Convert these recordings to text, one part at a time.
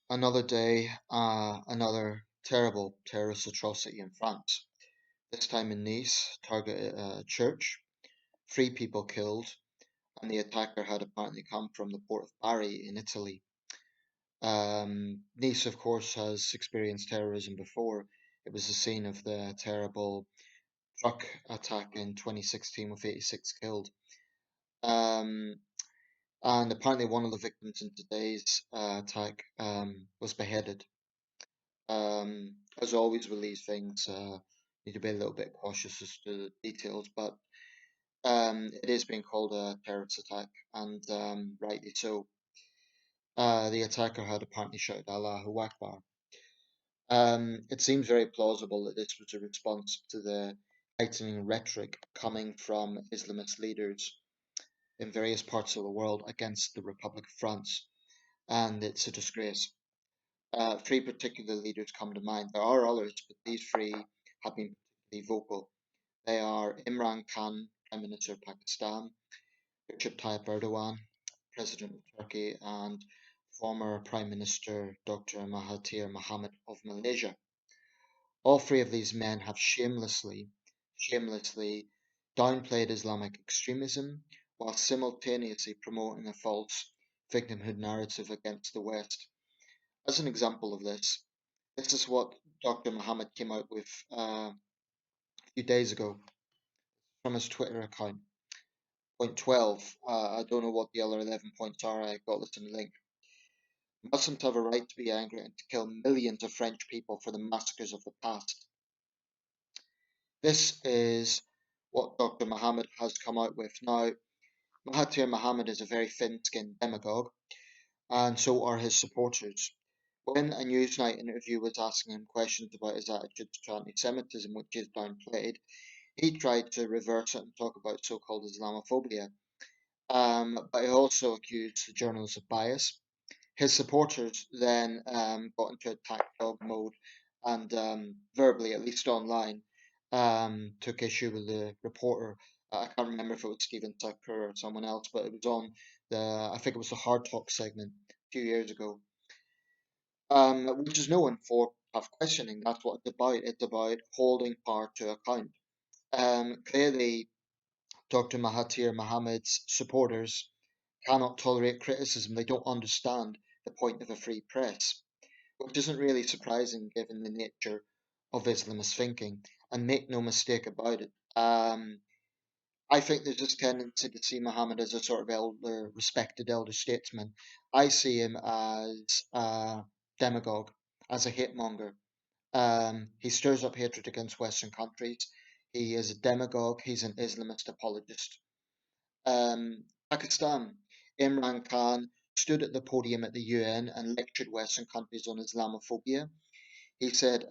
Another day, another terrible terrorist atrocity in France. This time in Nice, targeted a church, three people killed, and the attacker had apparently come from the port of Bari in Italy. Nice, of course, has experienced terrorism before. It was the scene of the terrible truck attack in 2016 with 86 killed. Um, and apparently, one of the victims in today's attack was beheaded. As always with these things, need to be a little bit cautious as to the details, but it is being called a terrorist attack, and rightly so. The attacker had apparently shouted Allahu Akbar. It seems very plausible that this was a response to the heightening rhetoric coming from Islamist leaders in various parts of the world against the Republic of France, and it's a disgrace. Three particular leaders come to mind. There are others, but these three have been particularly vocal. They are Imran Khan, Prime Minister of Pakistan, Recep Tayyip Erdogan, President of Turkey, and former Prime Minister Dr. Mahathir Mohamed of Malaysia. All three of these men have shamelessly downplayed Islamic extremism while simultaneously promoting a false victimhood narrative against the West. As an example of this, this is what Dr. Mohamed came out with a few days ago from his Twitter account. Point 12. I don't know what the other 11 points are. I got this in a link. Muslims have a right to be angry and to kill millions of French people for the massacres of the past. This is what Dr. Mohamed has come out with. Now, Mahathir Mohamed is a very thin-skinned demagogue, and so are his supporters. When a Newsnight interview was asking him questions about his attitudes to anti-Semitism, which is downplayed, he tried to reverse it and talk about so-called Islamophobia. But he also accused the journalists of bias. His supporters then got into attack dog mode and verbally, at least online, took issue with the reporter. I can't remember if it was Stephen Tucker or someone else, but it was on I think it was the Hard Talk segment a few years ago, which is known for tough questioning. That's what it's about. It's about holding power to account. Clearly, Dr. Mahathir Mohamed's supporters cannot tolerate criticism. They don't understand the point of a free press, which isn't really surprising given the nature of Islamist thinking. And make no mistake about it, I think there's this tendency to see Muhammad as a sort of elder, respected elder statesman. I see him as a demagogue, as a hate monger. He stirs up hatred against Western countries. He is a demagogue. He's an Islamist apologist. Pakistan, Imran Khan stood at the podium at the UN and lectured Western countries on Islamophobia. He said,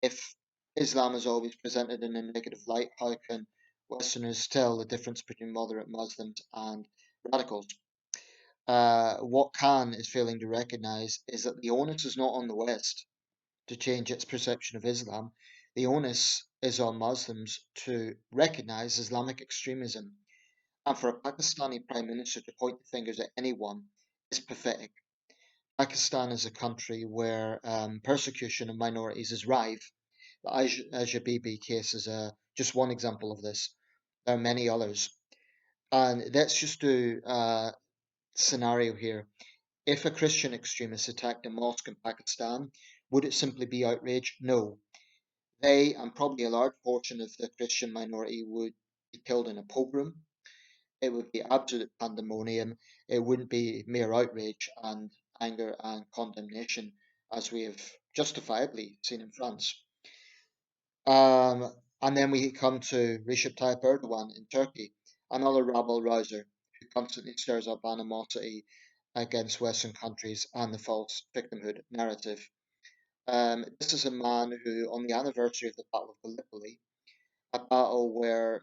if Islam is always presented in a negative light, how can Westerners tell the difference between moderate Muslims and radicals? What Khan is failing to recognize is that the onus is not on the West to change its perception of Islam. The onus is on Muslims to recognize Islamic extremism. And for a Pakistani Prime Minister to point the fingers at anyone is pathetic. Pakistan is a country where persecution of minorities is rife. The Asia Bibi case is just one example of this. There are many others. And let's just do a scenario here. If a Christian extremist attacked a mosque in Pakistan, would it simply be outrage? No. They, and probably a large portion of the Christian minority, would be killed in a pogrom. It would be absolute pandemonium. It wouldn't be mere outrage and anger and condemnation, as we have justifiably seen in France. And then we come to Recep Tayyip Erdogan in Turkey, another rabble rouser who constantly stirs up animosity against Western countries and the false victimhood narrative. This is a man who, on the anniversary of the Battle of Gallipoli, a battle where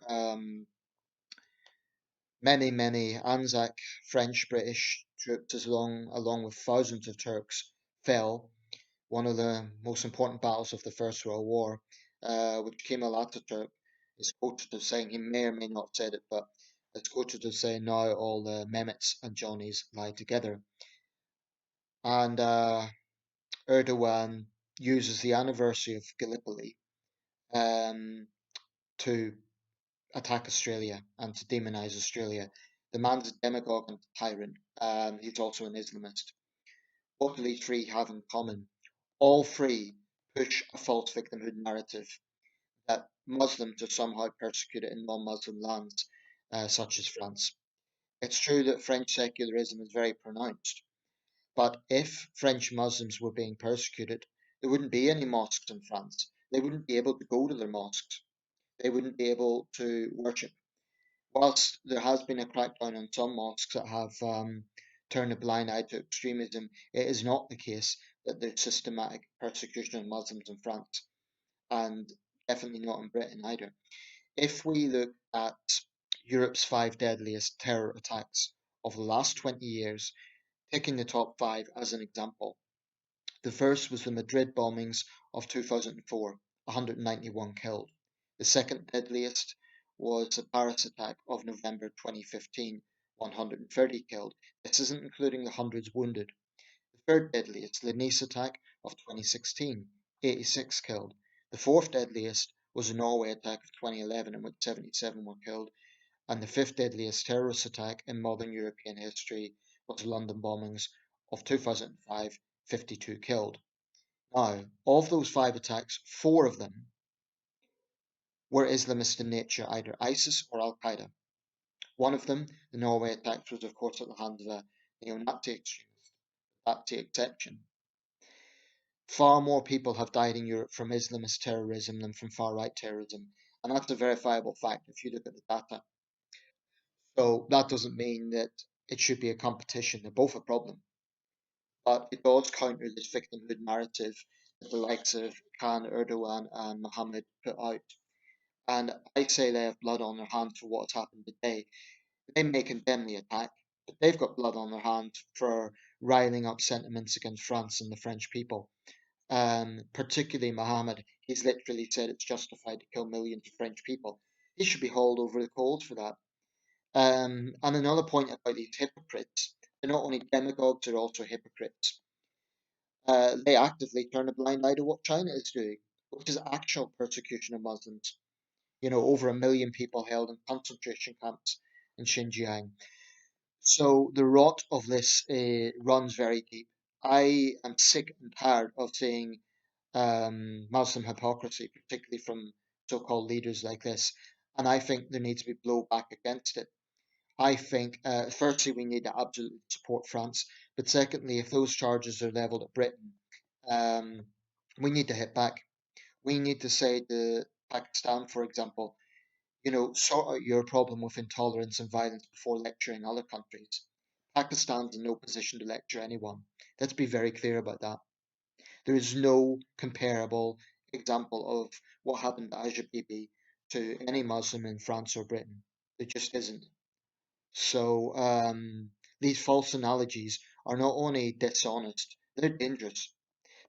many Anzac French British troops, along with thousands of Turks, fell. One of the most important battles of the First World War, which Kemal Ataturk is quoted as saying, he may or may not have said it, but it's quoted as saying, now all the Mehmets and Johnnies lie together. And Erdogan uses the anniversary of Gallipoli um, to attack Australia and to demonize Australia. The man's a demagogue and a tyrant. He's also an Islamist. What do these three have in common? All three push a false victimhood narrative that Muslims are somehow persecuted in non-Muslim lands, such as France. It's true that French secularism is very pronounced, but if French Muslims were being persecuted, there wouldn't be any mosques in France. They wouldn't be able to go to their mosques. They wouldn't be able to worship. Whilst there has been a crackdown on some mosques that have turned a blind eye to extremism, it is not the case that there's systematic persecution of Muslims in France, and definitely not in Britain either. If we look at Europe's five deadliest terror attacks of the last 20 years, taking the top five as an example, the first was the Madrid bombings of 2004, 191 killed. The second deadliest was the Paris attack of November 2015, 130 killed. This isn't including the hundreds wounded. The third deadliest, the Nice attack of 2016, 86 killed. The fourth deadliest was the Norway attack of 2011, in which 77 were killed. And the fifth deadliest terrorist attack in modern European history was the London bombings of 2005, 52 killed. Now, of those five attacks, four of them were Islamist in nature, either ISIS or Al Qaeda. One of them, the Norway attacks, was of course at the hands of a neo-Nazi extremist. That's the exception. Far more people have died in Europe from Islamist terrorism than from far-right terrorism, and that's a verifiable fact if you look at the data. So that doesn't mean that it should be a competition. They're both a problem, but it does counter this victimhood narrative that the likes of Khan, Erdogan, and Mohamed put out. And I say they have blood on their hands for what's happened today. They may condemn the attack, but they've got blood on their hands for riling up sentiments against France and the French people. Particularly Mohammed, he's literally said it's justified to kill millions of French people. He should be hauled over the coals for that. And another point about these hypocrites, they're not only demagogues, they're also hypocrites. They actively turn a blind eye to what China is doing, which is actual persecution of Muslims. Over 1 million people held in concentration camps in Xinjiang. So the rot of this runs very deep. I am sick and tired of seeing Muslim hypocrisy, particularly from so-called leaders like this, and I think there needs to be blowback against it. I think, firstly, we need to absolutely support France, but secondly, if those charges are levelled at Britain, um, we need to hit back. We need to say to Pakistan, for example, sort out your problem with intolerance and violence before lecturing other countries. Pakistan's in no position to lecture anyone. Let's be very clear about that. There is no comparable example of what happened to Asia Bibi to any Muslim in France or Britain. There just isn't. So these false analogies are not only dishonest, they're dangerous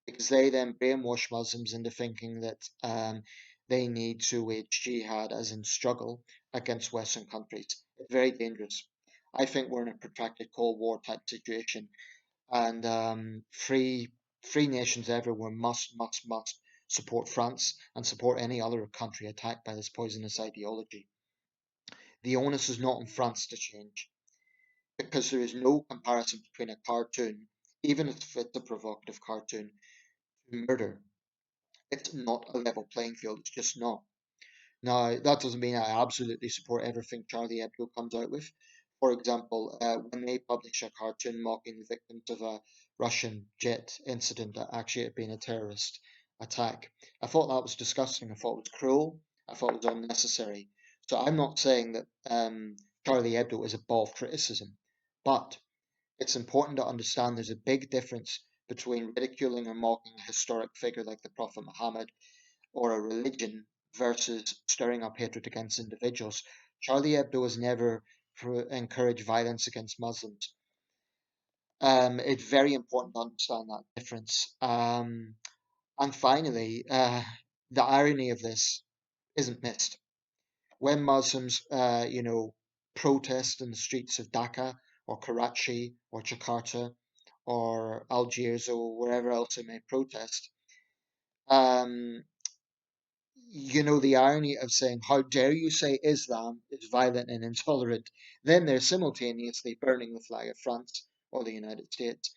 because they then brainwash Muslims into thinking that they need to wage jihad, as in struggle, against Western countries. It's very dangerous. I think we're in a protracted Cold War type situation, and free nations everywhere must support France and support any other country attacked by this poisonous ideology. The onus is not on France to change because there is no comparison between a cartoon, even if it's a provocative cartoon, to murder. It's not a level playing field. It's just not. Now, that doesn't mean I absolutely support everything Charlie Hebdo comes out with. For example, when they published a cartoon mocking the victims of a Russian jet incident that actually had been a terrorist attack, I thought that was disgusting. I thought it was cruel. I thought it was unnecessary. So I'm not saying that Charlie Hebdo is above criticism, but it's important to understand there's a big difference between ridiculing or mocking a historic figure like the Prophet Muhammad or a religion versus stirring up hatred against individuals. Charlie Hebdo has never encouraged violence against Muslims. It's very important to understand that difference. And finally, the irony of this isn't missed. When Muslims, protest in the streets of Dhaka or Karachi or Jakarta or Algiers or wherever else they may protest. Um, the irony of saying, how dare you say Islam is violent and intolerant? Then they're simultaneously burning the flag of France or the United States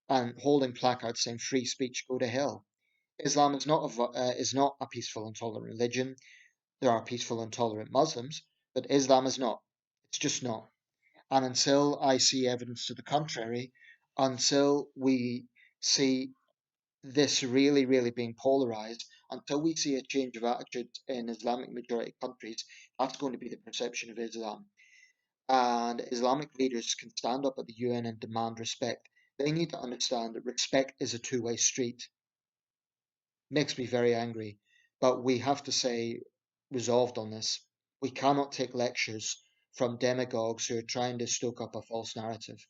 and holding placards saying free speech, go to hell. Islam is not a peaceful and tolerant religion. There are peaceful and tolerant Muslims, but Islam is not. It's just not. And until I see evidence to the contrary, until we see this really, really being polarized, until we see a change of attitude in Islamic majority countries, that's going to be the perception of Islam. And Islamic leaders can stand up at the UN and demand respect. They need to understand that respect is a two-way street. Makes me very angry, but we have to stay resolved on this. We cannot take lectures from demagogues who are trying to stoke up a false narrative.